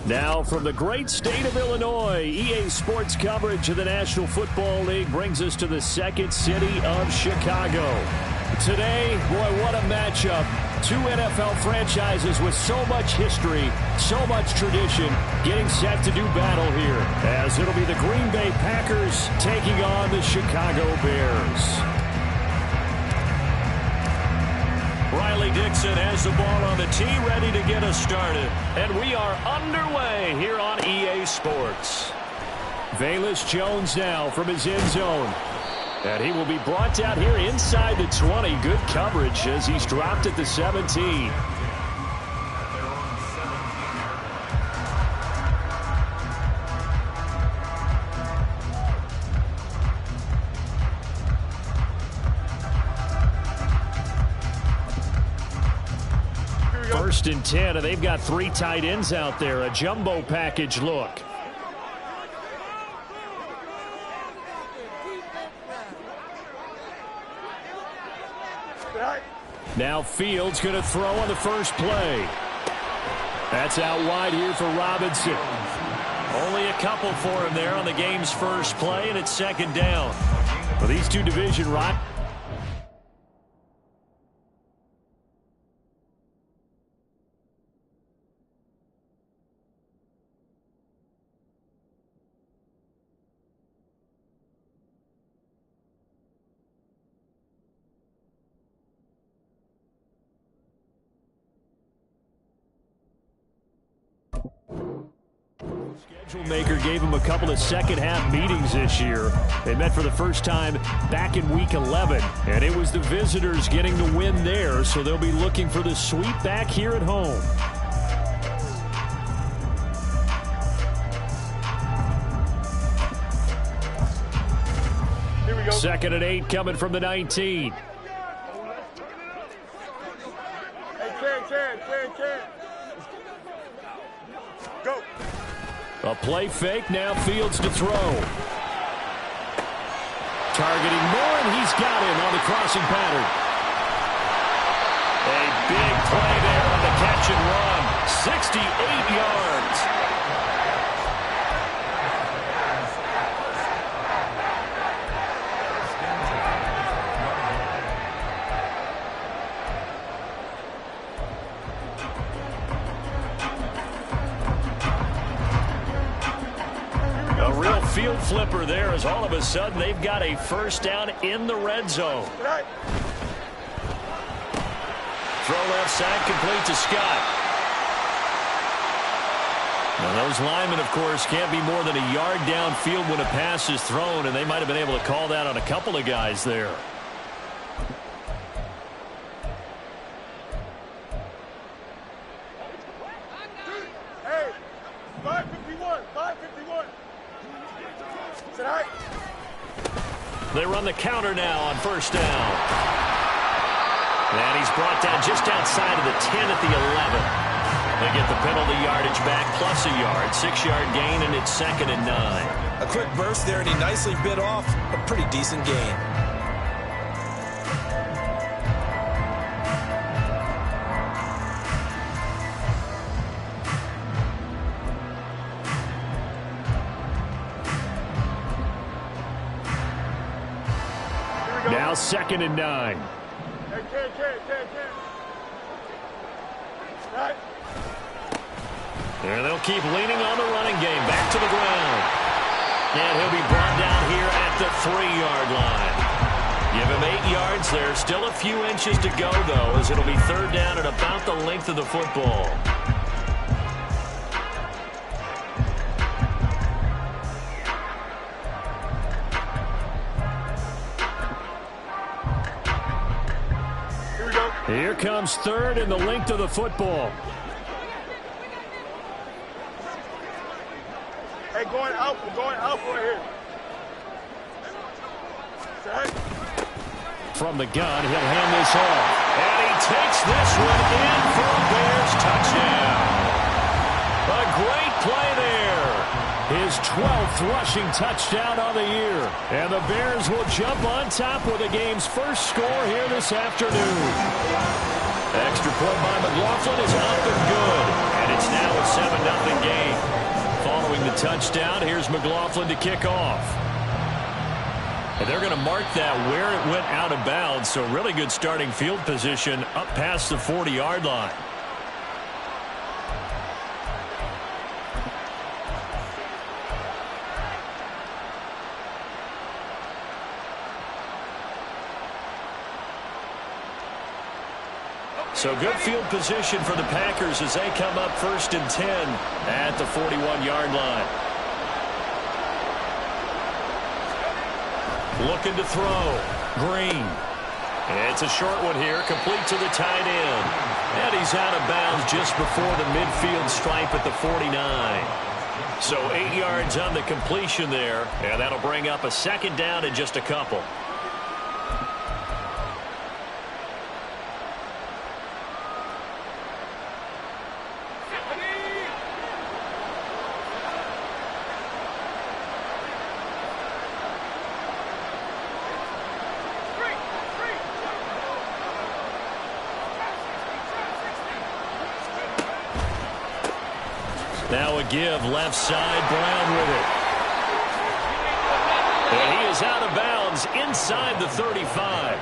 Now from the great state of Illinois, EA Sports coverage of the National Football League brings us to the second city of Chicago. Today, boy, what a matchup. Two NFL franchises with so much history, so much tradition, getting set to do battle here, as it'll be the Green Bay Packers taking on the Chicago Bears. Riley Dixon has the ball on the tee, ready to get us started. And we are underway here on EA Sports. Velus Jones now from his end zone. And he will be brought down here inside the 20. Good coverage as he's dropped at the 17. First and 10, and they've got three tight ends out there. A jumbo package look. Now Fields going to throw on the first play. That's out wide here for Robinson. Only a couple for him there on the game's first play, and it's second down. Well, these two division rivals. Schedule maker gave him a couple of second-half meetings this year. They met for the first time back in Week 11, and it was the visitors getting the win there, so they'll be looking for the sweep back here at home. Here we go. Second and 8 coming from the 19. Hey, go. A play fake, now Fields to throw. Targeting Moore, and he's got him on the crossing pattern. A big play there on the catch and run. 68 yards. Field flipper there as all of a sudden they've got a first down in the red zone. Throw left side, complete to Scott. Now those linemen, of course, can't be more than a yard downfield when a pass is thrown, and they might have been able to call that on a couple of guys there. Hey, 551, 551. They run the counter now on first down. And he's brought down just outside of the 10 at the 11. They get the penalty yardage back plus a yard. 6-yard gain, and it's second and 9. A quick burst there, and he nicely bit off a pretty decent gain. Now second and 9. And they'll keep leaning on the running game. Back to the ground. And he'll be brought down here at the 3-yard line. Give him 8 yards there. Still a few inches to go, though, as it'll be third down at about the length of the football. Here comes third and the length of the football. Hey, going out. We're going out right here. Set. From the gun, he'll hand this off. And he takes this one in for a Bears touchdown. A great play there. His 12th rushing touchdown on the year. And the Bears will jump on top with the game's first score here this afternoon. Extra point by McLaughlin is up and good. And it's now a 7-0 game. touchdown. Here's McLaughlin to kick off. And they're going to mark that where it went out of bounds, so really good starting field position up past the 40-yard line. So good field position for the Packers as they come up 1st and 10 at the 41-yard line. Looking to throw. Green. It's a short one here, complete to the tight end. And he's out of bounds just before the midfield stripe at the 49. So 8 yards on the completion there, and that'll bring up a 2nd down in just a couple. Now a give, left side, Brown with it. And he is out of bounds inside the 35.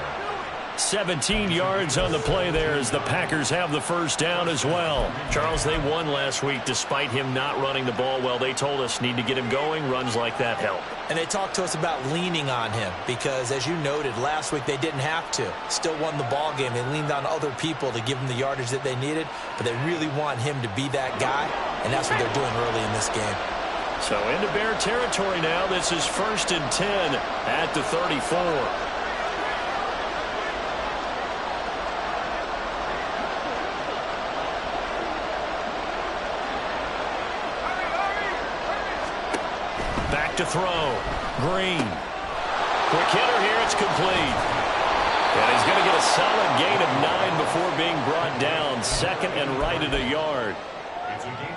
17 yards on the play there as the Packers have the 1st down as well. Charles, they won last week despite him not running the ball well. They told us need to get him going. Runs like that help. And they talked to us about leaning on him because, as you noted, last week they didn't have to. Still won the ball game. They leaned on other people to give them the yardage that they needed, but they really want him to be that guy, and that's what they're doing early in this game. So into Bear territory now. This is 1st and 10 at the 34. To throw. Green. Quick hitter here. It's complete. And he's going to get a solid gain of 9 before being brought down. 2nd and right at a yard.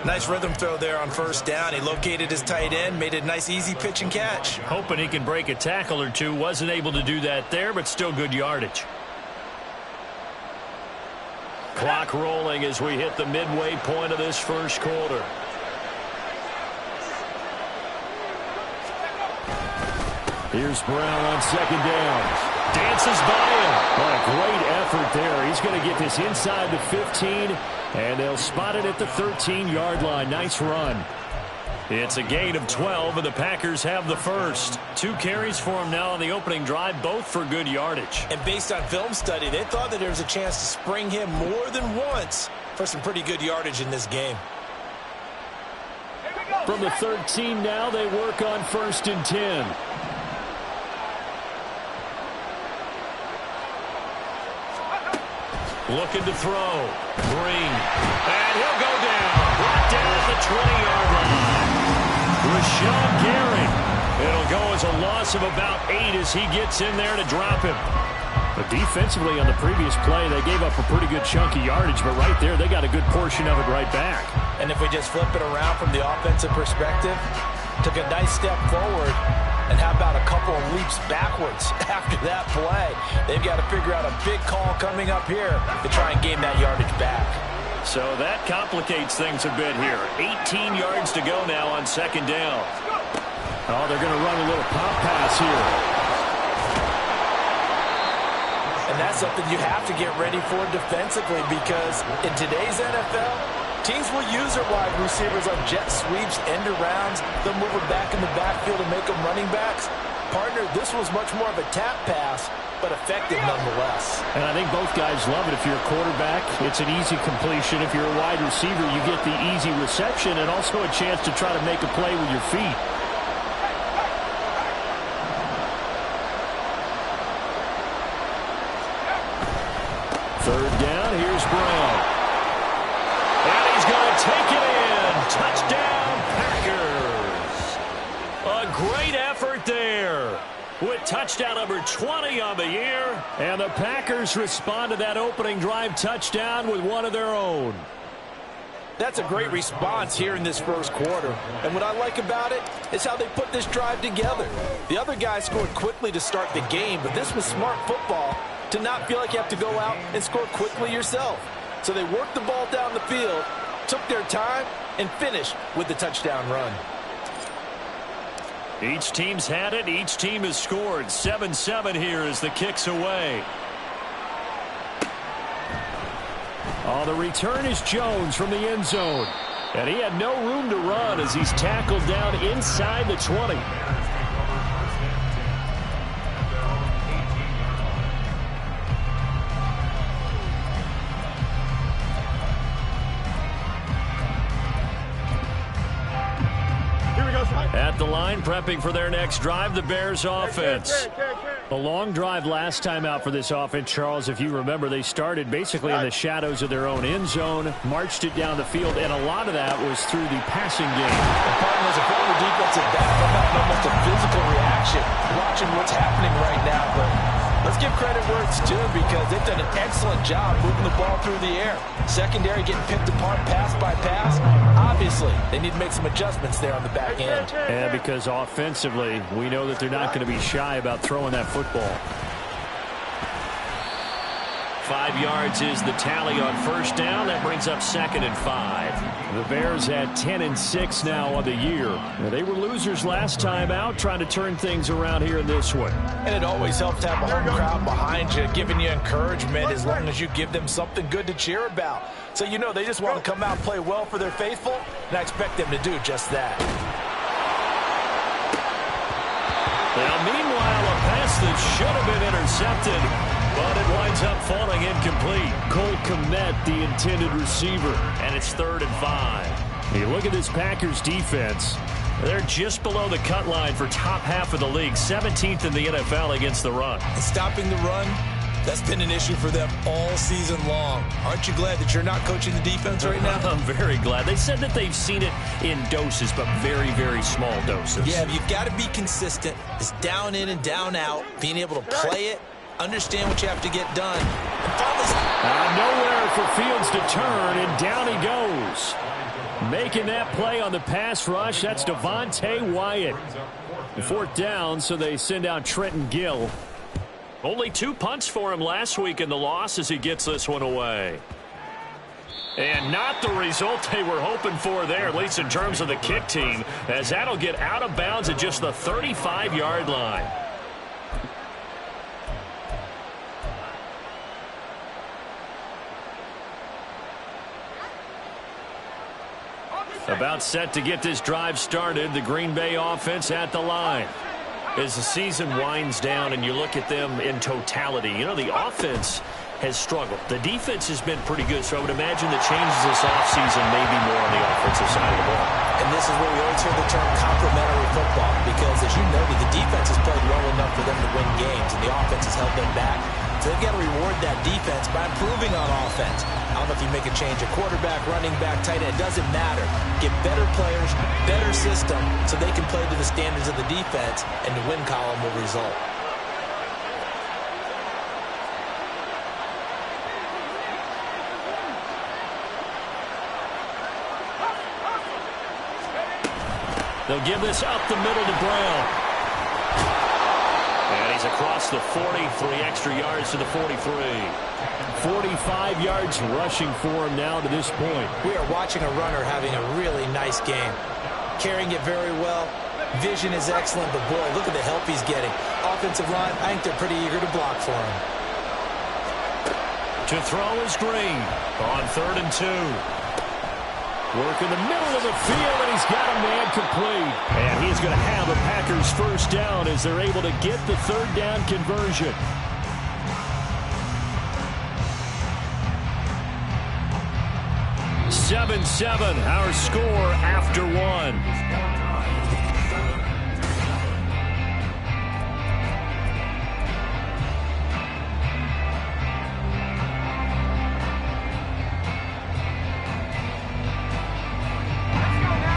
Nice rhythm throw there on 1st down. He located his tight end, made a nice easy pitch and catch. Hoping he can break a tackle or two. Wasn't able to do that there, but still good yardage. Clock rolling as we hit the midway point of this 1st quarter. Here's Brown on 2nd down. Dances by him. What a great effort there. He's going to get this inside the 15, and they'll spot it at the 13-yard line. Nice run. It's a gain of 12, and the Packers have the 1st. 2 carries for him now on the opening drive, both for good yardage. And based on film study, they thought that there was a chance to spring him more than once for some pretty good yardage in this game. From the 13 now, they work on 1st and 10. Looking to throw. Green. And he'll go down. Brought down at the 20-yard line. Rashawn Gary. It'll go as a loss of about 8 as he gets in there to drop him. But defensively on the previous play, they gave up a pretty good chunk of yardage, but right there, they got a good portion of it right back. And if we just flip it around from the offensive perspective, took a nice step forward, and how about a couple of leaps backwards after that play? They've got to figure out a big call coming up here to try and gain that yardage back. So that complicates things a bit here. 18 yards to go now on 2nd down. Oh, they're going to run a little pop pass here. And that's something you have to get ready for defensively because in today's NFL, teams will use their wide receivers on jet sweeps, end arounds. They'll move them back in the backfield and make them running backs. Partner, this was much more of a tap pass, but effective nonetheless. And I think both guys love it. If you're a quarterback, it's an easy completion. If you're a wide receiver, you get the easy reception and also a chance to try to make a play with your feet. Third down, here's Brown. And he's going to take it in. Touchdown, Packers. A great effort there with touchdown number 20 on the year. And the Packers respond to that opening drive touchdown with one of their own. That's a great response here in this 1st quarter. And what I like about it is how they put this drive together. The other guys scored quickly to start the game, but this was smart football to not feel like you have to go out and score quickly yourself. So they worked the ball down the field, took their time, and finished with the touchdown run. Each team's had it. Each team has scored. 7-7 here as the kick's away. Oh, the return is Jones from the end zone. And he had no room to run as he's tackled down inside the 20. At the line, prepping for their next drive, the Bears offense. A long drive last time out for this offense, Charles. If you remember, they started basically in the shadows of their own end zone, marched it down the field, and a lot of that was through the passing game. And partners, a former defensive back, I'm having almost a physical reaction watching what's happening right now. But let's give credit where it's due because they've done an excellent job moving the ball through the air. Secondary getting picked apart pass by pass. Obviously, they need to make some adjustments there on the back end. And because offensively, we know that they're not going to be shy about throwing that football. 5 yards is the tally on first down. That brings up 2nd and 5. The Bears had 10-6 now on the year. They were losers last time out, trying to turn things around here in this one. And it always helps to have a home crowd behind you, giving you encouragement as long as you give them something good to cheer about. So you know they just want to come out and play well for their faithful, and I expect them to do just that. Now, meanwhile, a pass that should have been intercepted, but it winds up falling incomplete. Cole Kmet, the intended receiver, and it's 3rd and 5. You look at this Packers defense. They're just below the cut line for top half of the league, 17th in the NFL against the run. And stopping the run, that's been an issue for them all season long. Aren't you glad that you're not coaching the defense right now? I'm very glad. They said that they've seen it in doses, but very, very small doses. Yeah, you've got to be consistent. It's down in and down out, being able to play it, understand what you have to get done. And finally, nowhere for Fields to turn, and down he goes. Making that play on the pass rush, that's Devontae Wyatt. 4th down, so they send out Trenton Gill. Only 2 punts for him last week in the loss as he gets this one away. And not the result they were hoping for there, at least in terms of the kick team, as that'll get out of bounds at just the 35-yard line. About set to get this drive started, the Green Bay offense at the line. As the season winds down and you look at them in totality, you know, the offense has struggled. The defense has been pretty good, so I would imagine the changes this offseason may be more on the offensive side of the ball. And this is where we always hear the term complementary football, because as you noted, the defense has played well enough for them to win games, and the offense has held them back. So they've got to reward that defense by improving on offense. I don't know if you make a change, a quarterback, running back, tight end, it doesn't matter. Get better players, better system, so they can play to the standards of the defense, and the win column will result. They'll give this up the middle to Brown. And he's across the 40, 3 extra yards to the 43. 45 yards rushing for him now to this point. We are watching a runner having a really nice game. Carrying it very well. Vision is excellent, but boy, look at the help he's getting. Offensive line, I think they're pretty eager to block for him. To throw is Green on 3rd and 2. Work in the middle of the field, and he's got a man complete. And he's going to have the Packers first down as they're able to get the 3rd down conversion. (7-7) our score after 1.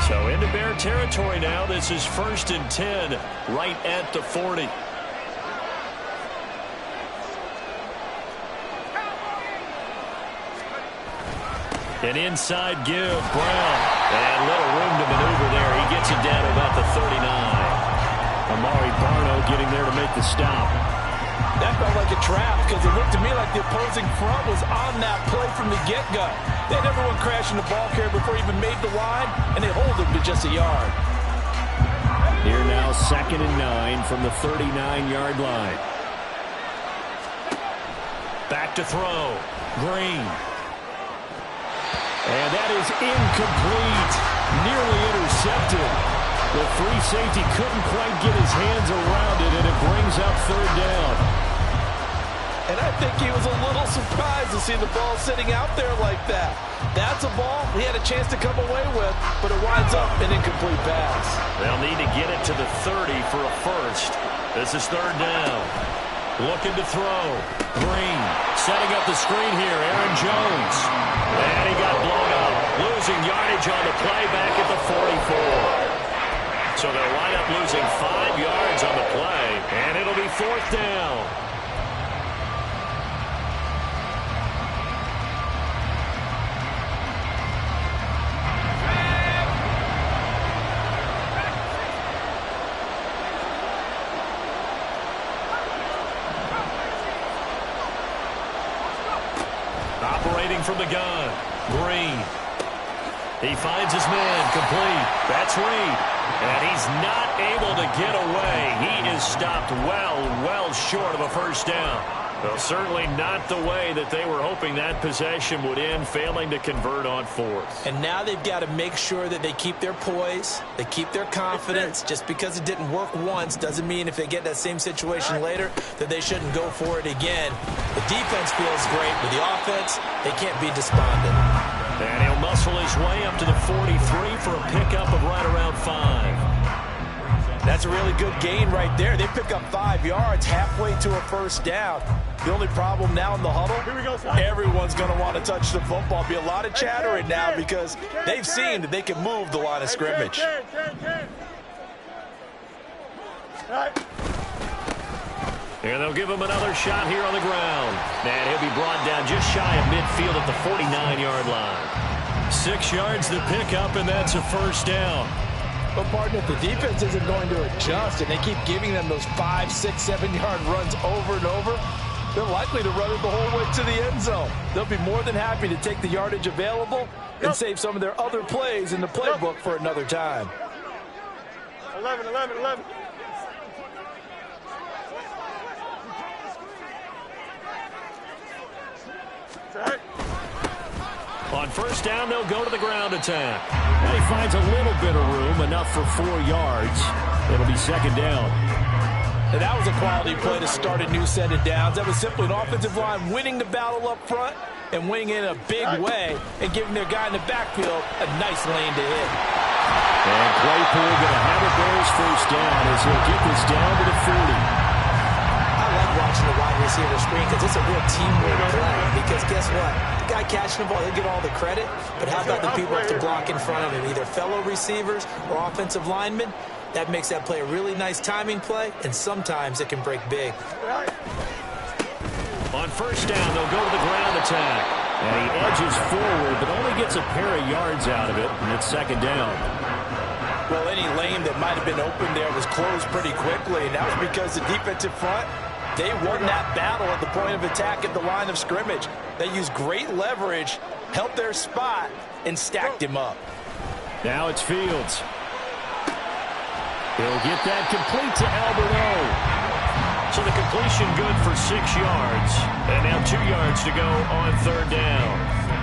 So into Bear territory now. This is 1st and 10, right at the 40. An inside give, Brown. And little room to maneuver there. He gets it down to about the 39. Amari Barno getting there to make the stop. That felt like a trap because it looked to me like the opposing front was on that play from the get-go. They had everyone crashing the ball carrier before he even made the line, and they hold him to just a yard. Here now, 2nd and 9 from the 39-yard line. Back to throw. Green. And that is incomplete. Nearly intercepted. The free safety couldn't quite get his hands around it, and it brings up 3rd down. And I think he was a little surprised to see the ball sitting out there like that. That's a ball he had a chance to come away with, but it winds up an incomplete pass. They'll need to get it to the 30 for a first. This is 3rd down. Looking to throw. Green setting up the screen here. Aaron Jones. And he got blown up. Losing yardage on the play back at the 44. So they'll wind up losing 5 yards on the play. And it'll be 4th down. Operating from the gun. Green. He finds his man. Complete. That's Reed. And he's not able to get away. He is stopped well short of a first down. Well, certainly not the way that they were hoping that possession would end, failing to convert on 4th. And now they've got to make sure that they keep their poise, they keep their confidence. Just because it didn't work once doesn't mean if they get that same situation later that they shouldn't go for it again. The defense feels great, but the offense, they can't be despondent. And he'll muscle his way up to the 43 for a pickup of right around 5. That's a really good gain right there. They pick up 5 yards halfway to a first down. The only problem now in the huddle, everyone's going to want to touch the football. Be a lot of chattering now because they've seen that they can move the line of scrimmage. And they'll give him another shot here on the ground. And he'll be brought down just shy of midfield at the 49-yard line. 6 yards to pick up, and that's a first down. But, partner, if the defense isn't going to adjust and they keep giving them those 5, 6, 7-yard runs over and over, they're likely to run it the whole way to the end zone. They'll be more than happy to take the yardage available and save some of their other plays in the playbook for another time. 11. On first down, they'll go to the ground attack. And he finds a little bit of room, enough for 4 yards. It'll be 2nd down. And that was a quality play to start a new set of downs. That was simply an offensive line winning the battle up front and winning in a big way and giving their guy in the backfield a nice lane to hit. And Claypool going to have a Bears first down as he'll get this down to the 40. I like watching the wide receiver screen because it's a real teamwork play. Because guess what? The guy catching the ball, he'll get all the credit. But how about the people up to block in front of him, either fellow receivers or offensive linemen? That makes that play a really nice timing play, and sometimes it can break big. On first down, they'll go to the ground attack. And he edges forward, but only gets a pair of yards out of it, and it's 2nd down. Well, any lane that might have been open there was closed pretty quickly, and that was because the defensive front, they won that battle at the point of attack at the line of scrimmage. They used great leverage, held their spot, and stacked him up. Now it's Fields. He'll get that complete to Albert O. So the completion good for 6 yards. And now 2 yards to go on 3rd down.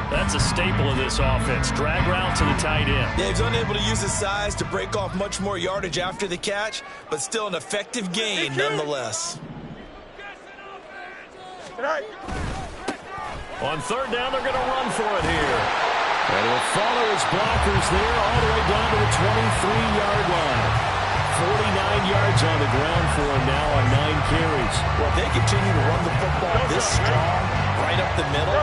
That's a staple of this offense. Drag route to the tight end. Yeah, he's unable to use his size to break off much more yardage after the catch, but still an effective gain nonetheless. On 3rd down, they're going to run for it here. And he'll follow his blockers there all the way down to the 23-yard line. 49 yards on the ground for him now on 9 carries. Well, if they continue to run the football this strong, right up the middle,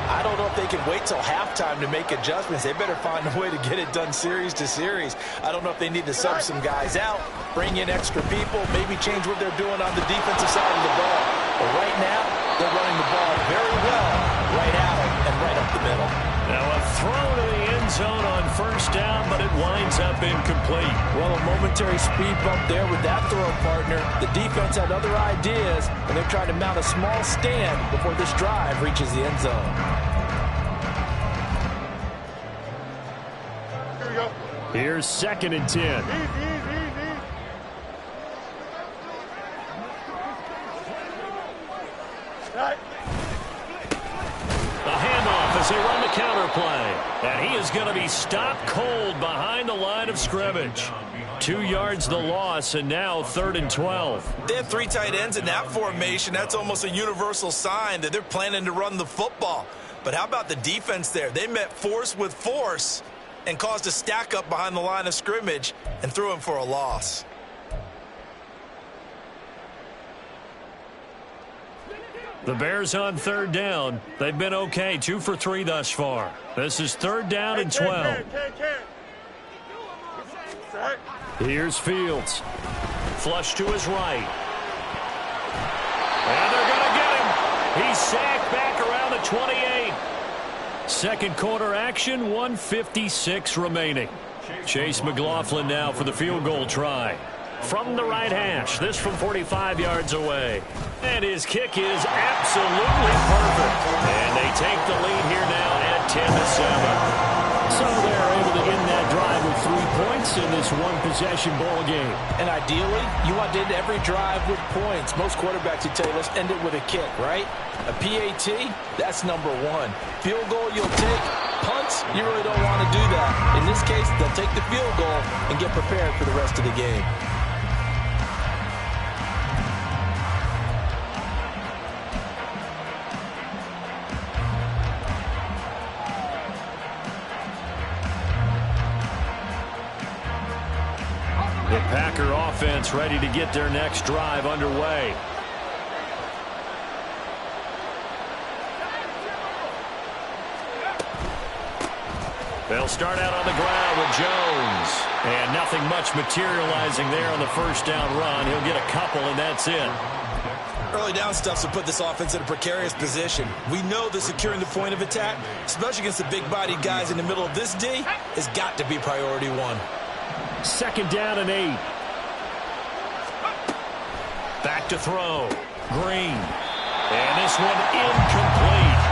I don't know if they can wait till halftime to make adjustments. They better find a way to get it done series to series. I don't know if they need to sub some guys out, bring in extra people, maybe change what they're doing on the defensive side of the ball. But right now, they're running the ball very well right at them and right up the middle. Now a throw to the end zone on first down, but it winds up incomplete. Well, a momentary speed bump there with that throw, partner. The defense had other ideas, and they're trying to mount a small stand before this drive reaches the end zone. Here we go. Here's 2nd and 10. Easy. he stopped cold behind the line of scrimmage. 2 yards the loss, and now 3rd and 12. They have 3 tight ends in that formation. That's almost a universal sign that they're planning to run the football. But how about the defense there? They met force with force and caused a stack up behind the line of scrimmage and threw him for a loss. The Bears on 3rd down. They've been okay, 2 for 3 thus far. This is 3rd down and 12. Here's Fields. Flush to his right. And they're going to get him. He's sacked back around the 28. Second quarter action, 1:56 remaining. Chase McLaughlin now for the field goal try. From the right hash, this from 45 yards away. And his kick is absolutely perfect. And they take the lead here now at 10-7. So they're able to end that drive with 3 points in this one-possession ball game. And ideally, you want to end every drive with points. Most quarterbacks would tell you, let's end it with a kick, right? A PAT, that's number 1. Field goal, you'll take. Punts, you really don't want to do that. In this case, they'll take the field goal and get prepared for the rest of the game. The Packer offense ready to get their next drive underway. They'll start out on the ground with Jones. And nothing much materializing there on the first down run. He'll get a couple, and that's it. Early down stuff will put this offense in a precarious position. We know that securing the point of attack, especially against the big-bodied guys in the middle of this D, has got to be priority 1. 2nd down and 8. Back to throw. Green. And this one incomplete.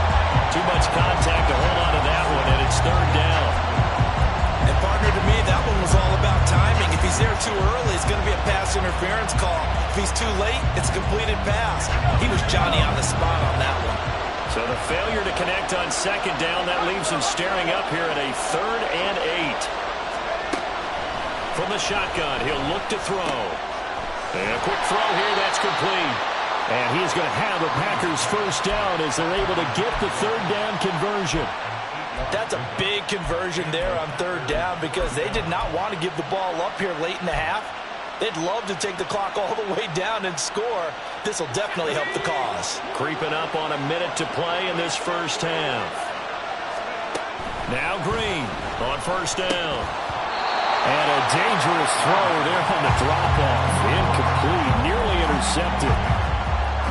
Too much contact to hold on to that one, and it's 3rd down. And partner, to me, that one was all about timing. If he's there too early, it's going to be a pass interference call. If he's too late, it's a completed pass. He was Johnny on the spot on that one. So the failure to connect on 2nd down, that leaves him staring up here at a 3rd and 8. From the shotgun, he'll look to throw. And a quick throw here, that's complete. And he's going to have the Packers first down as they're able to get the 3rd down conversion. That's a big conversion there on 3rd down because they did not want to give the ball up here late in the half. They'd love to take the clock all the way down and score. This will definitely help the cause. Creeping up on a minute to play in this first half. Now Green on 1st down. And a dangerous throw there on the drop-off. Incomplete, nearly intercepted.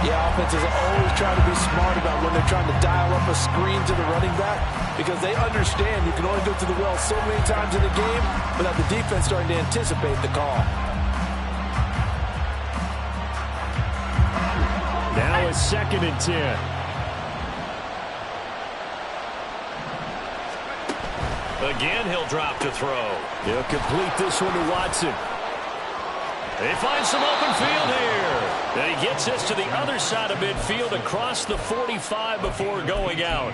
Yeah, offenses always try to be smart about when they're trying to dial up a screen to the running back because they understand you can only go to the well so many times in the game without the defense starting to anticipate the call. Now it's 2nd and 10. Again, he'll drop to throw. He'll complete this one to Watson. They find some open field here. And he gets this to the other side of midfield across the 45 before going out.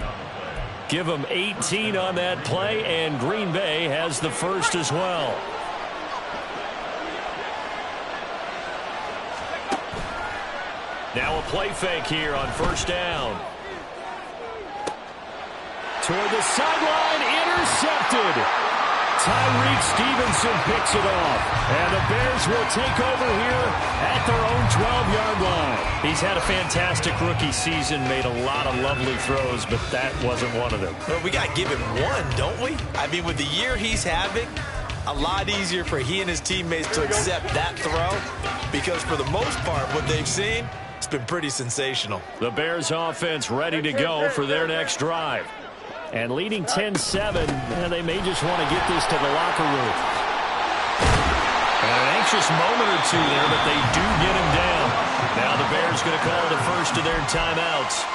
Give him 18 on that play, and Green Bay has the first as well. Now a play fake here on 1st down. Toward the sideline, intercepted. Tyreek Stevenson picks it off. And the Bears will take over here at their own 12-yard line. He's had a fantastic rookie season, made a lot of lovely throws, but that wasn't one of them. Well, we got to give him one, don't we? I mean, with the year he's having, a lot easier for he and his teammates to accept that throw because for the most part, what they've seen, it's been pretty sensational. The Bears offense ready to go for their next drive. And leading 10-7, and they may just want to get this to the locker room. And an anxious moment or two there, but they do get him down. Now the Bears going to call the first of their timeouts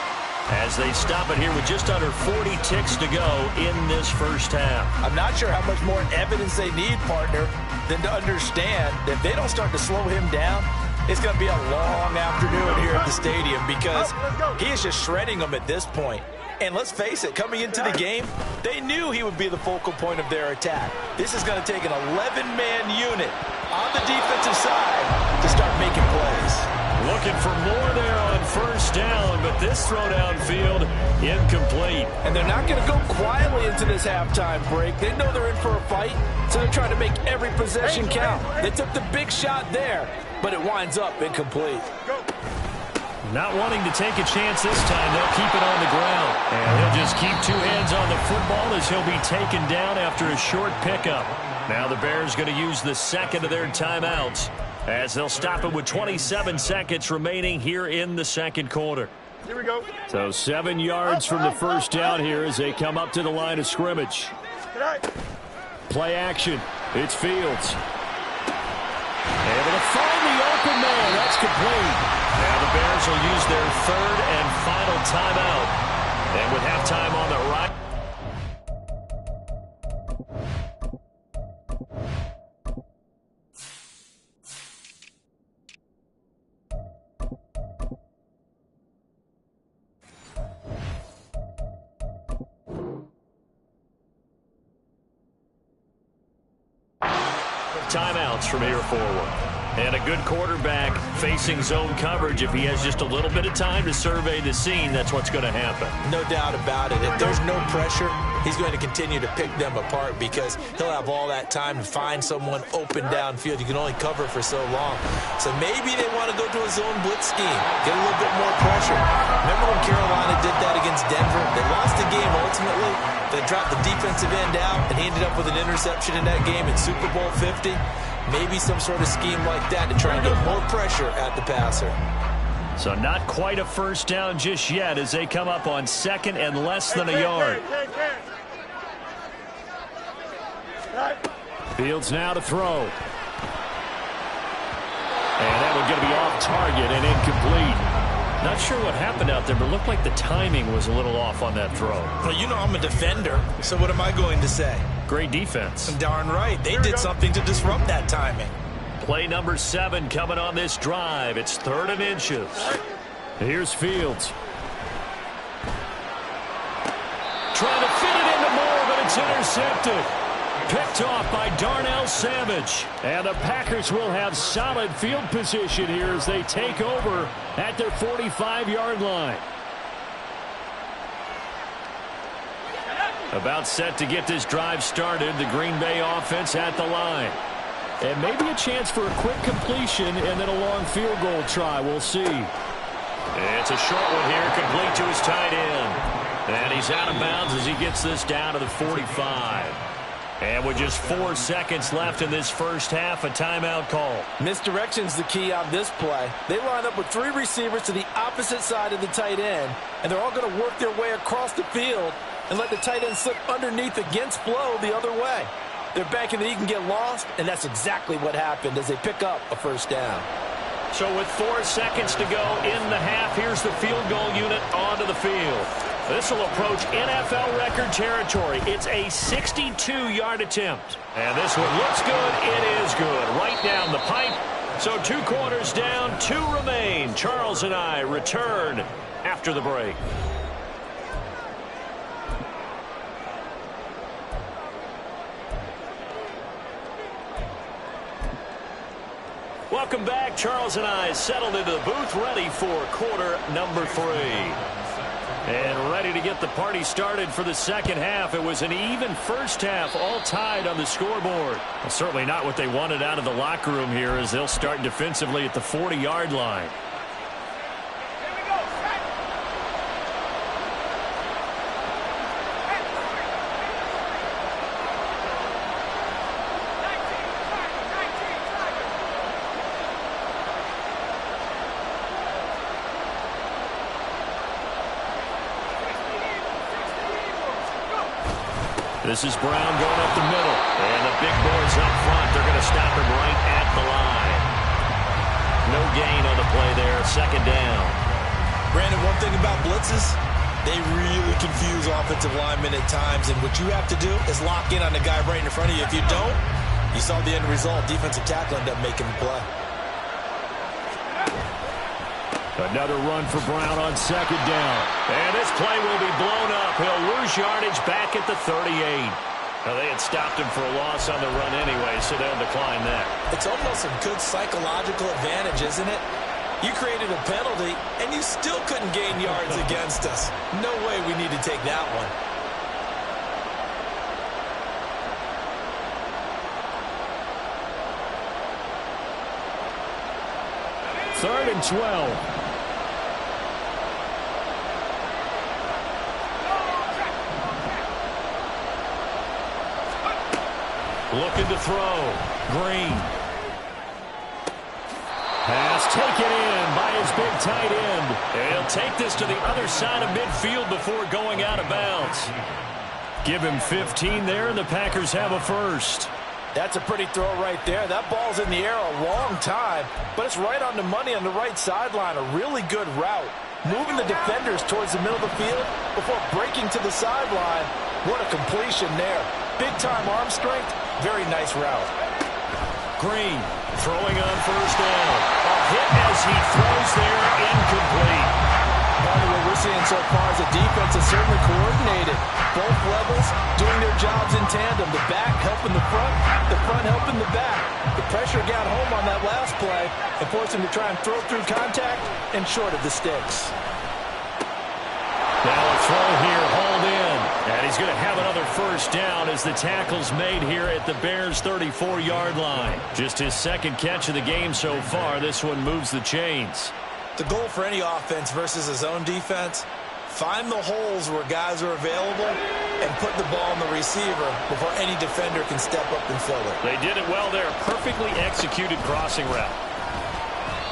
as they stop it here with just under 40 ticks to go in this first half. I'm not sure how much more evidence they need, partner, than to understand that if they don't start to slow him down, it's going to be a long afternoon here at the stadium because he is just shredding them at this point. And let's face it, coming into the game, they knew he would be the focal point of their attack. This is going to take an 11-man unit on the defensive side to start making plays. Looking for more there on first down, but this throw downfield incomplete. And they're not going to go quietly into this halftime break. They know they're in for a fight, so they're trying to make every possession count. They took the big shot there, but it winds up incomplete. Not wanting to take a chance this time, they'll keep it on the ground. And he'll just keep two hands on the football as he'll be taken down after a short pickup. Now the Bears going to use the second of their timeouts as they'll stop it with 27 seconds remaining here in the second quarter. Here we go. So 7 yards from the first down here as they come up to the line of scrimmage. Play action. It's Fields. Able to find the open man. That's complete. Now the Bears will use their third and final timeout. And with halftime on the right. Timeouts from here forward. And a good quarterback facing zone coverage. If he has just a little bit of time to survey the scene, that's what's going to happen. No doubt about it. If there's no pressure, he's going to continue to pick them apart because he'll have all that time to find someone open downfield. You can only cover for so long. So maybe they want to go to a zone blitz scheme, get a little bit more pressure. Remember when Carolina did that against Denver? They lost the game ultimately. They dropped the defensive end out, and he ended up with an interception in that game in Super Bowl 50. Maybe some sort of scheme like that to try and get more pressure at the passer. So not quite a first down just yet as they come up on second and less than a yard. Fields now to throw. And that one's going to be off target and incomplete. Not sure what happened out there, but it looked like the timing was a little off on that throw. Well, you know I'm a defender, so what am I going to say? Great defense. Darn right. They did something to disrupt that timing. Play number 7 coming on this drive. It's 3rd and inches. Here's Fields. Trying to fit it into Moore, but it's intercepted. Picked off by Darnell Savage. And the Packers will have solid field position here as they take over at their 45-yard line. About set to get this drive started. The Green Bay offense at the line. And maybe a chance for a quick completion and then a long field goal try. We'll see. It's a short one here, complete to his tight end. And he's out of bounds as he gets this down to the 45. And with just 4 seconds left in this first half, a timeout call. Misdirection's the key on this play. They line up with 3 receivers to the opposite side of the tight end, and they're all going to work their way across the field and let the tight end slip underneath against flow the other way. They're banking that he can get lost, and that's exactly what happened as they pick up a first down. So with 4 seconds to go in the half, here's the field goal unit onto the field. This will approach NFL record territory. It's a 62-yard attempt. And this one looks good. It is good. Right down the pipe. So 2 quarters down, 2 remain. Charles and I return after the break. Welcome back. Charles and I settled into the booth, ready for quarter number 3. And ready to get the party started for the second half. It was an even first half, all tied on the scoreboard. Well, certainly not what they wanted out of the locker room here as they'll start defensively at the 40-yard line. This is Brown going up the middle. And the big boys up front. They're going to stop him right at the line. No gain on the play there. Second down. Brandon, one thing about blitzes, they really confuse offensive linemen at times. And what you have to do is lock in on the guy right in front of you. If you don't, you saw the end result. Defensive tackle ended up making the play. Another run for Brown on second down. And this play will be blown up. He'll lose yardage back at the 38. Now, they had stopped him for a loss on the run anyway, so they'll decline that. It's almost a good psychological advantage, isn't it? You created a penalty, and you still couldn't gain yards against us. No way we need to take that one. Third and 12. Looking to throw. Green. Pass taken in by his big tight end. And he'll take this to the other side of midfield before going out of bounds. Give him 15 there, and the Packers have a first. That's a pretty throw right there. That ball's in the air a long time, but it's right on the money on the right sideline. A really good route. Moving the defenders towards the middle of the field before breaking to the sideline. What a completion there. Big-time arm strength. Very nice route. Green throwing on first down. A hit as he throws there, incomplete. Part of what we're seeing so far is the defense is certainly coordinated. Both levels doing their jobs in tandem. The back helping the front helping the back. The pressure got home on that last play and forced him to try and throw through contact and short of the sticks. Now a throw here, hauled in. And he's going to have another first down as the tackle's made here at the Bears' 34-yard line. Just his second catch of the game so far. This one moves the chains. The goal for any offense versus his own defense, find the holes where guys are available and put the ball on the receiver before any defender can step up and fill it. They did it well there. Perfectly executed crossing route.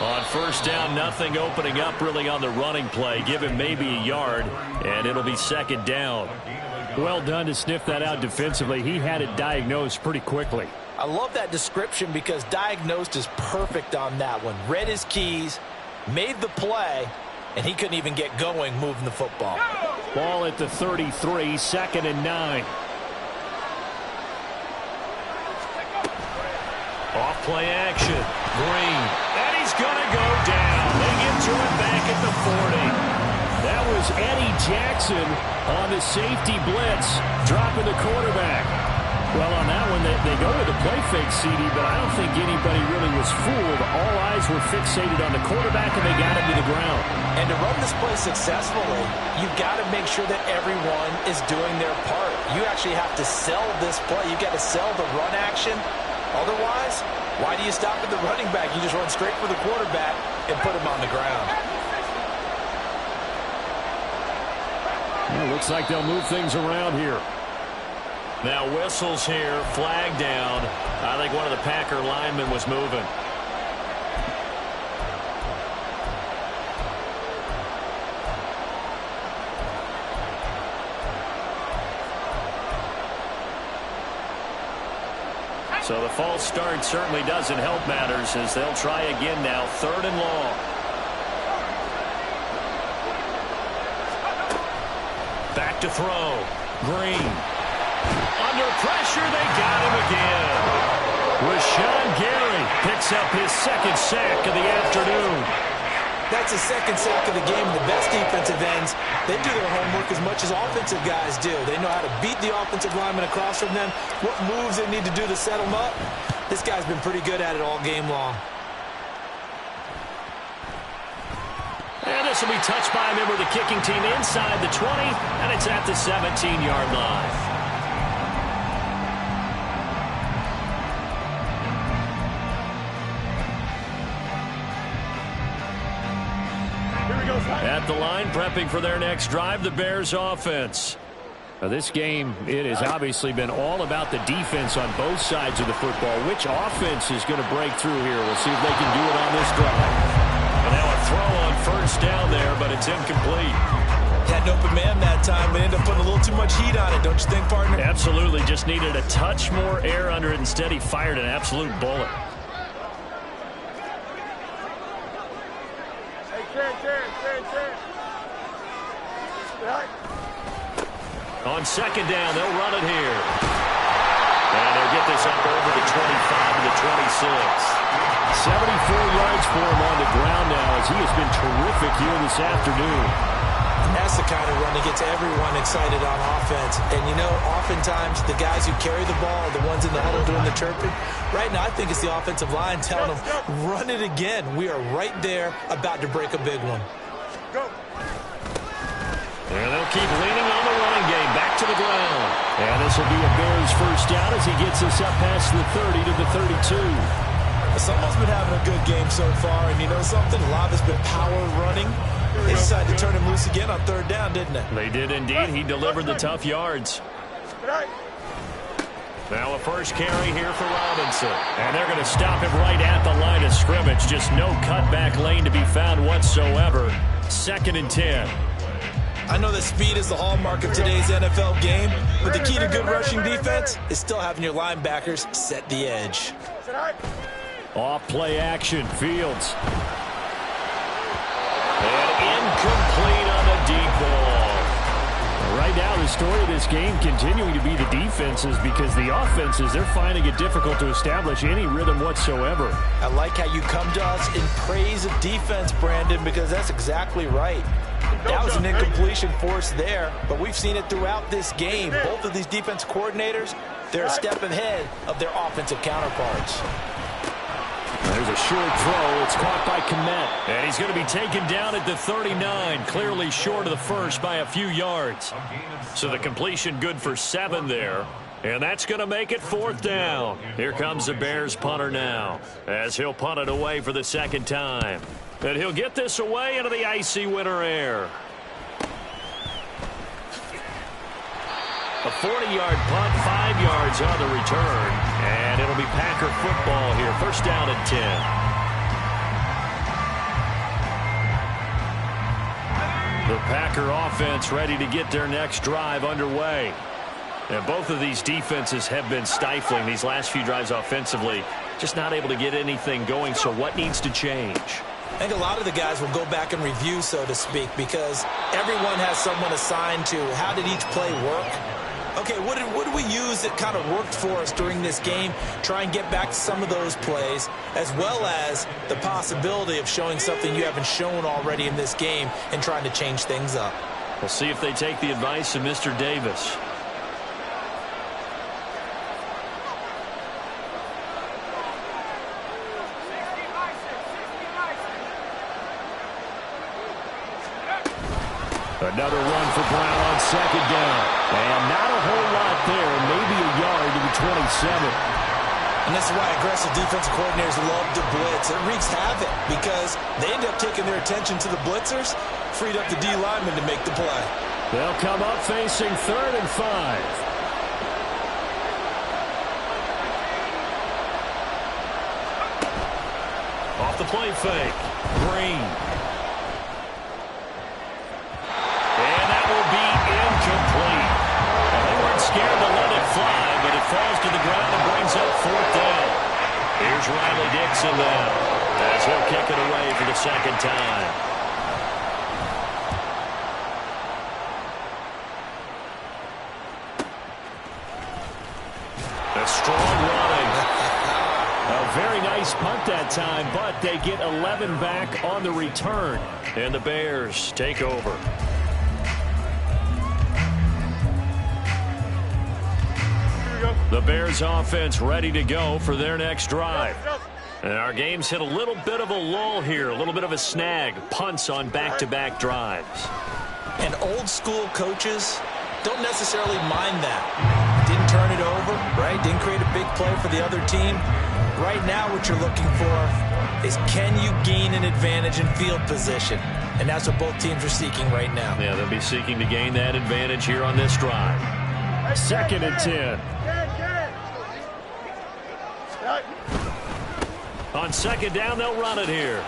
On first down, nothing opening up really on the running play. Give him maybe a yard, and it'll be second down. Well done to sniff that out defensively. He had it diagnosed pretty quickly. I love that description because diagnosed is perfect on that one. Read his keys, made the play, and he couldn't even get going moving the football. Ball at the 33, second and 9. Off play action. Green. And he's going to go down. They get to him back at the 40. That was Eddie Jackson on the safety blitz, dropping the quarterback. Well, on that one, they go with the play fake, CD, but I don't think anybody really was fooled. All eyes were fixated on the quarterback, and they got him to the ground. And to run this play successfully, you've got to make sure that everyone is doing their part. You actually have to sell this play. You've got to sell the run action. Otherwise, why do you stop at the running back? You just run straight for the quarterback and put him on the ground. Well, looks like they'll move things around here. Now whistles here, flag down. I think one of the Packer linemen was moving. So the false start certainly doesn't help matters as they'll try again now, third and long. Back to throw. Green. Under pressure, they got him again. Rashawn Gary picks up his second sack of the afternoon. That's his second sack of the game. The best defensive ends, they do their homework as much as offensive guys do. They know how to beat the offensive lineman across from them, what moves they need to do to set them up. This guy's been pretty good at it all game long. And this will be touched by a member of the kicking team inside the 20, and it's at the 17-yard line. At the line, prepping for their next drive, the Bears offense. Now, this game, it has obviously been all about the defense on both sides of the football. Which offense is going to break through here? We'll see if they can do it on this drive. And now a throw on first down there, but it's incomplete. Had an open man that time, but ended up putting a little too much heat on it, don't you think, partner? Absolutely. Just needed a touch more air under it. Instead, he fired an absolute bullet. On second down, they'll run it here. And they'll get this up over the 25 to the 26. 74 yards for him on the ground now as he has been terrific here this afternoon. That's the kind of run that gets everyone excited on offense. And, you know, oftentimes the guys who carry the ball are the ones in the huddle doing the chirping. Right now, I think it's the offensive line telling them, run it again. We are right there about to break a big one. Go. And they'll keep leaning on the running game. Back to the ground. And this will be a Bears first down as he gets us up past the 30 to the 32. Someone's been having a good game so far, and you know something? A lot has been power running. They decided to turn him loose again on third down, didn't they? They did indeed. He delivered the tough yards. Now a first carry here for Robinson. And they're going to stop him right at the line of scrimmage. Just no cutback lane to be found whatsoever. 2nd and 10. I know that speed is the hallmark of today's NFL game, but the key to good rushing defense is still having your linebackers set the edge. Off play action, Fields. And incomplete on the deep ball. Right now, the story of this game continuing to be the defenses because the offenses, they're finding it difficult to establish any rhythm whatsoever. I like how you come to us in praise of defense, Brandon, because that's exactly right. That was an incompletion force there, but we've seen it throughout this game. Both of these defense coordinators, they're a step ahead of their offensive counterparts. There's a short throw. It's caught by Kmet. And he's going to be taken down at the 39, clearly short of the first by a few yards. So the completion good for 7 there. And that's going to make it 4th down. Here comes the Bears punter now as he'll punt it away for the 2nd time. And he'll get this away into the icy winter air. A 40-yard punt, 5 yards on the return. And it'll be Packer football here. First down and 10. The Packer offense ready to get their next drive underway. And both of these defenses have been stifling these last few drives offensively. Just not able to get anything going, so what needs to change? I think a lot of the guys will go back and review, so to speak, because everyone has someone assigned to how did each play work. Okay, what did we use that kind of worked for us during this game? Try and get back to some of those plays, as well as the possibility of showing something you haven't shown already in this game and trying to change things up. We'll see if they take the advice of Mr. Davis. Another run for Brown on 2nd down. And not a whole lot there, maybe a yard to the 27. And this is why aggressive defensive coordinators love to blitz. It wreaks havoc because they end up taking their attention to the blitzers, freed up the D lineman to make the play. They'll come up facing 3rd and 5. Off the play fake. Green. And that will be incomplete. And they weren't scared to let it fly, but it falls to the ground and brings up 4th down. Here's Riley Dixon now as he'll kick it away for the 2nd time. A strong running. A very nice punt that time, but they get 11 back on the return. And the Bears take over. The Bears offense ready to go for their next drive. And our game's hit a little bit of a lull here, a little bit of a snag. Punts on back-to-back drives. And old school coaches don't necessarily mind that. Didn't turn it over, right? Didn't create a big play for the other team. Right now what you're looking for is can you gain an advantage in field position? And that's what both teams are seeking right now. Yeah, they'll be seeking to gain that advantage here on this drive. 2nd and 10. On 2nd down, they'll run it here.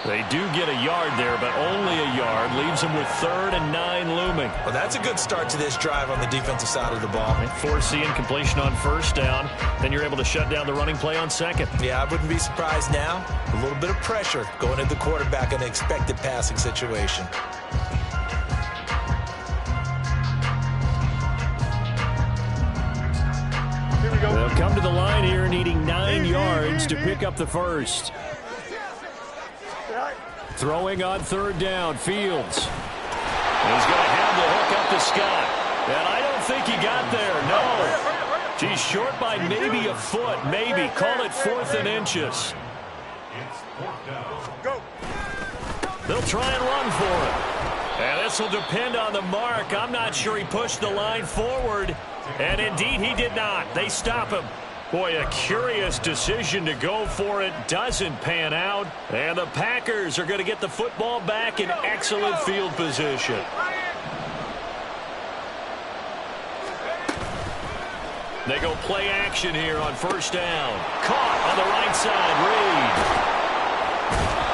They do get a yard there, but only a yard. Leaves them with 3rd and 9 looming. Well, that's a good start to this drive on the defensive side of the ball. Force the incompletion on 1st down. Then you're able to shut down the running play on 2nd. Yeah, I wouldn't be surprised now. A little bit of pressure going into the quarterback in an expected passing situation. They'll come to the line here needing 9 yards to pick up the first. Throwing on third down, Fields. He's going to have the hook up to Scott. And I don't think he got there, no. He's short by maybe a foot, maybe. Call it 4th and inches. They'll try and run for it. And this will depend on the mark. I'm not sure he pushed the line forward. And indeed, he did not. They stop him. Boy, a curious decision to go for it. Doesn't pan out. And the Packers are going to get the football back in excellent field position. They go play action here on first down. Caught on the right side, Reed.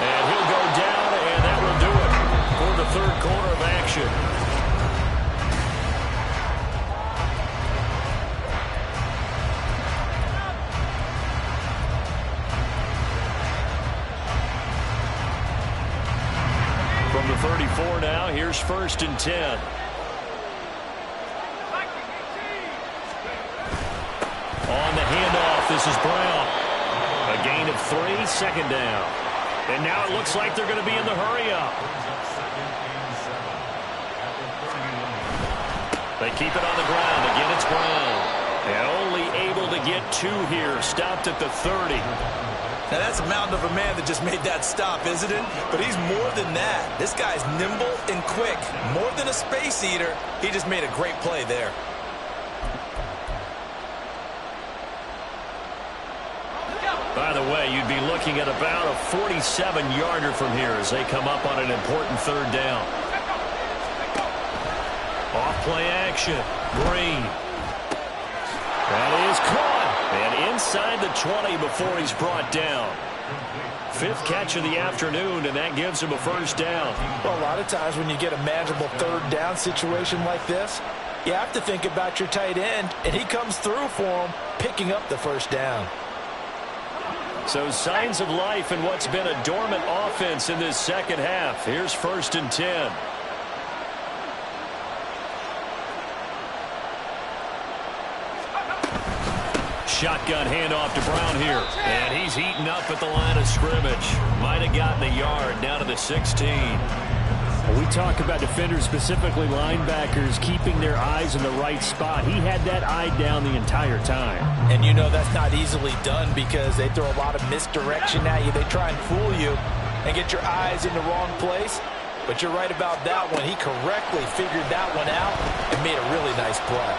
And he'll go down, and that will do it for the third quarter of action. From the 34 now, here's 1st and 10. On the handoff, this is Brown. A gain of 3, 2nd down. And now it looks like they're going to be in the hurry-up. They keep it on the ground. Again, it's Brown. And only able to get 2 here. Stopped at the 30. Now, that's a mountain of a man that just made that stop, isn't it? But he's more than that. This guy's nimble and quick. More than a space eater, he just made a great play there. By the way, you'd be looking at about a 47-yarder from here as they come up on an important 3rd down. Off play action. Green. That is caught. And inside the 20 before he's brought down. 5th catch of the afternoon, and that gives him a 1st down. Well, a lot of times when you get a manageable 3rd down situation like this, you have to think about your tight end, and he comes through for him, picking up the 1st down. So signs of life in what's been a dormant offense in this second half. Here's 1st and 10. Shotgun handoff to Brown here. And he's heating up at the line of scrimmage. Might have gotten a yard down to the 16. We talk about defenders, specifically linebackers, keeping their eyes in the right spot. He had that eye down the entire time. And you know that's not easily done because they throw a lot of misdirection at you. They try and fool you and get your eyes in the wrong place. But you're right about that one. He correctly figured that one out and made a really nice play.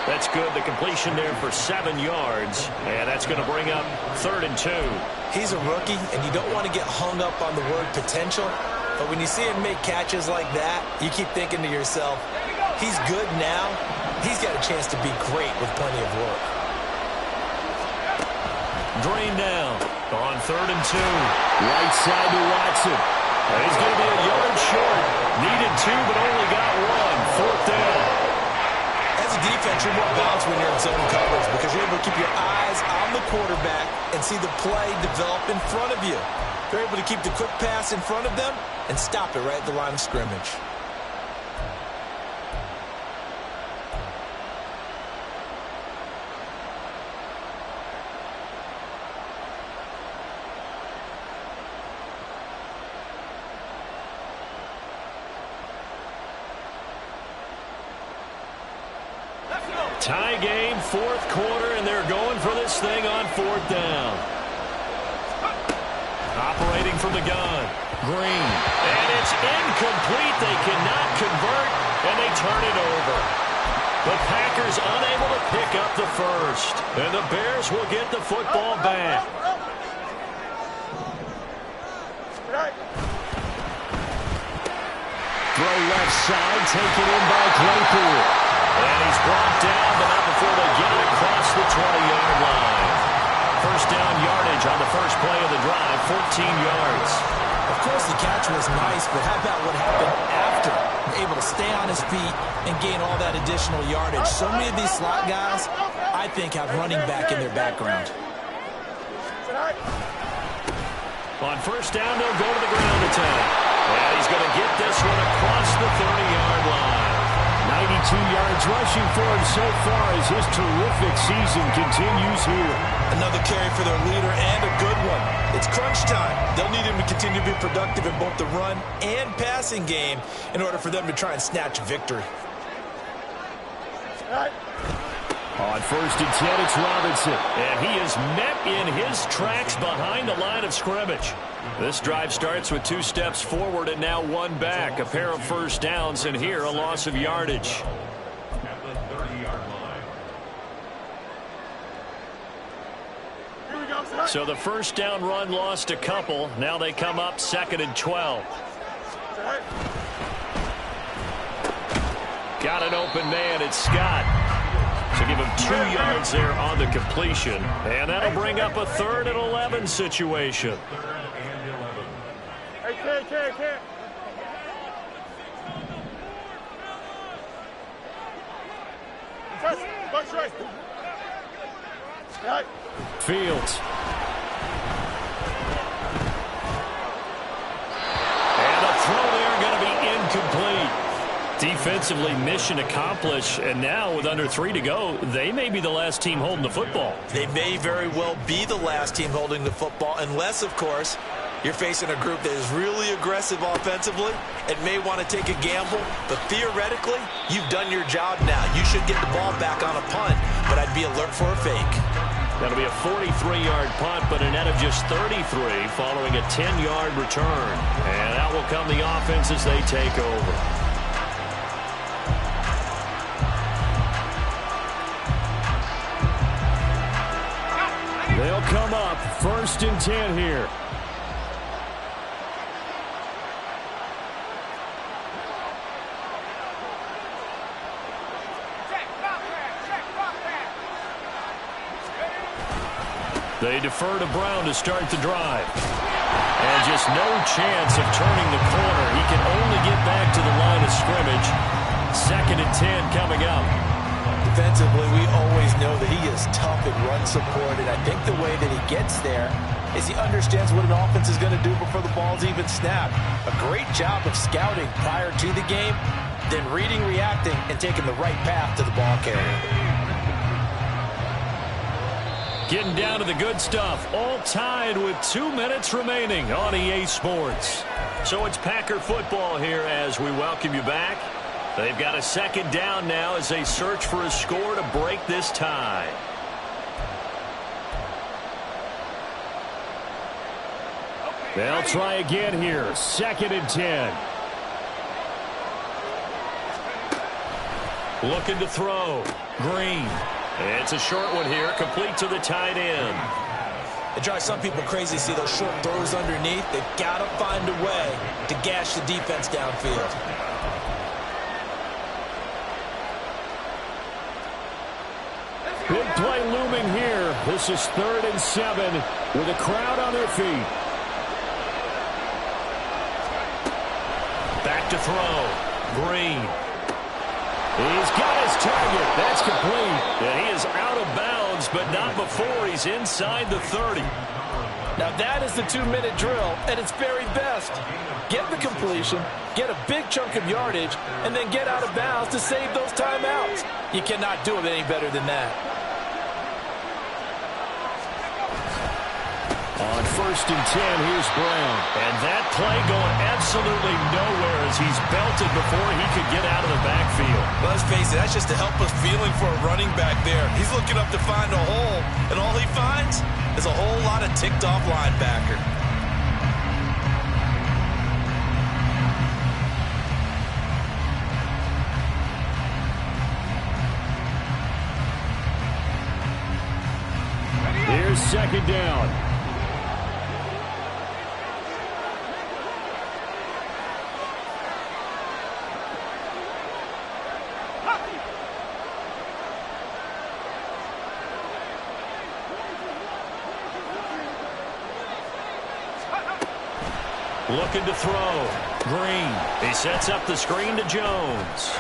That's good. The completion there for 7 yards. And that's going to bring up 3rd and 2. He's a rookie, and you don't want to get hung up on the word potential. But when you see him make catches like that, you keep thinking to yourself, he's good now. He's got a chance to be great with plenty of work. Green down on 3rd and 2. Right side to Watson. And he's going to be a yard short. Needed 2, but only got 1. 4th down. As a defense, you're more balanced when you're in zone coverage because you're able to keep your eyes on the quarterback and see the play develop in front of you. You're able to keep the quick pass in front of them and stop it right at the line of scrimmage. Tie game, 4th quarter, and they're going for this thing on 4th down. Operating from the gun. Green. And it's incomplete. They cannot convert, and they turn it over. The Packers unable to pick up the first. And the Bears will get the football back. Throw left side, taken in by Claypool. And he's brought down, but not before they get it across the 20-yard line. 1st down yardage on the first play of the drive, 14 yards. Of course, the catch was nice, but how about what happened after? Able to stay on his feet and gain all that additional yardage. So many of these slot guys, I think, have running back in their background. On 1st down, they'll go to the ground attack. And he's going to get this one across the 30-yard line. yards rushing for him so far as his terrific season continues here. Another carry for their leader and a good one. It's crunch time. They'll need him to continue to be productive in both the run and passing game in order for them to try and snatch a victory. On 1st and 10, it's Robinson. And he is met in his tracks behind the line of scrimmage. This drive starts with 2 steps forward and now 1 back. A pair of first downs, and here a loss of yardage. At the 30-yard line. So the first down run lost a couple. Now they come up 2nd and 12. Got an open man. It's Scott. So give him 2 yards there on the completion. And that'll bring up a 3rd and 11 situation. 3rd and 11. Hey, Fields. And a throw there going to be incomplete. Defensively, mission accomplished, and now with under 3 to go, they may be the last team holding the football. They may very well be the last team holding the football, unless, of course, you're facing a group that is really aggressive offensively and may want to take a gamble. But theoretically, you've done your job now. You should get the ball back on a punt, but I'd be alert for a fake. That'll be a 43-yard punt, but a net of just 33 following a 10-yard return. And that will come the offense as they take over. They'll come up 1st and 10 here. They defer to Brown to start the drive. And just no chance of turning the corner. He can only get back to the line of scrimmage. 2nd and 10 coming up. Defensively, we always know that he is tough and run support, and I think the way that he gets there is he understands what an offense is going to do before the ball's even snapped. A great job of scouting prior to the game, then reading, reacting, and taking the right path to the ball carrier. Getting down to the good stuff, all tied with 2 minutes remaining on EA Sports. So it's Packer football here as we welcome you back. They've got a 2nd down now as they search for a score to break this tie. They'll try again here, 2nd and 10. Looking to throw. Green. It's a short one here, complete to the tight end. It drives some people crazy to see those short throws underneath. They've got to find a way to gash the defense downfield. Big play looming here. This is 3rd and 7 with a crowd on their feet. Back to throw. Green. He's got his target. That's complete. And he is out of bounds, but not before he's inside the 30. Now that is the 2-minute drill at its very best. Get the completion, get a big chunk of yardage, and then get out of bounds to save those timeouts. You cannot do it any better than that. On 1st and 10, here's Brown. And that play going absolutely nowhere as he's belted before he could get out of the backfield. Let's face it, that's just a helpless feeling for a running back there. He's looking up to find a hole, and all he finds is a whole lot of ticked-off linebacker. Here's 2nd down. Looking to throw. Green. He sets up the screen to Jones.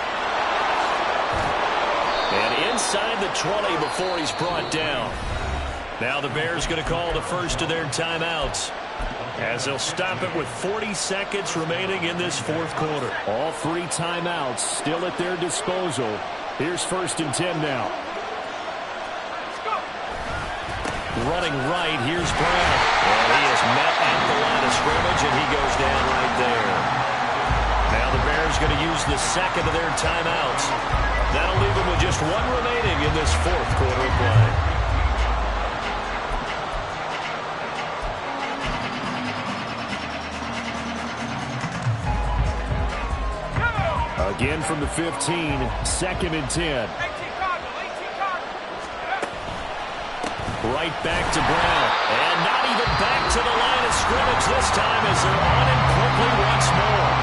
And inside the 20 before he's brought down. Now the Bears going to call the first of their timeouts. As they'll stop it with 40 seconds remaining in this fourth quarter. All 3 timeouts still at their disposal. Here's 1st and 10 now. Running right, here's Brown. And he is met at the line of scrimmage, and he goes down right there. Now the Bears going to use the second of their timeouts. That'll leave them with just 1 remaining in this fourth quarter of play. Again from the 15, 2nd and 10. Right back to Brown. And not even back to the line of scrimmage this time as they're on him quickly once more.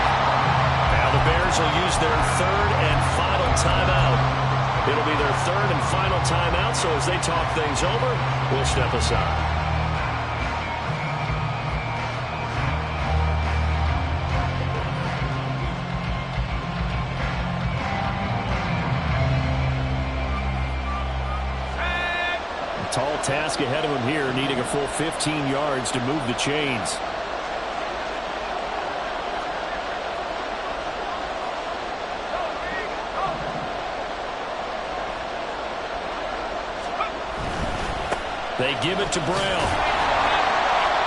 Now the Bears will use their 3rd and final timeout. It'll be their 3rd and final timeout, so as they talk things over, we'll step aside. Tall task ahead of him here, needing a full 15 yards to move the chains. They give it to Brown.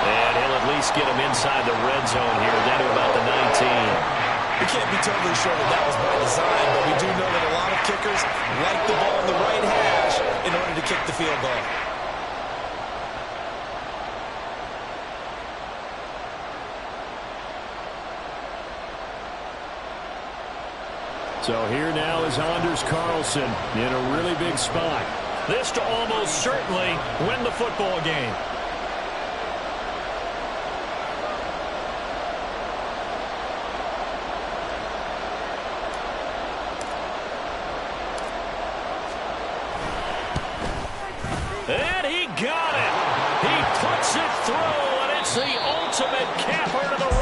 And he'll at least get him inside the red zone here, down to about the 19. We can't be totally sure that was by design, but we do know that a lot of kickers like the ball in the right hash in order to kick the field goal. So here now is Anders Carlson in a really big spot. This to almost certainly win the football game. And he got it. He puts it through, and it's the ultimate capper to the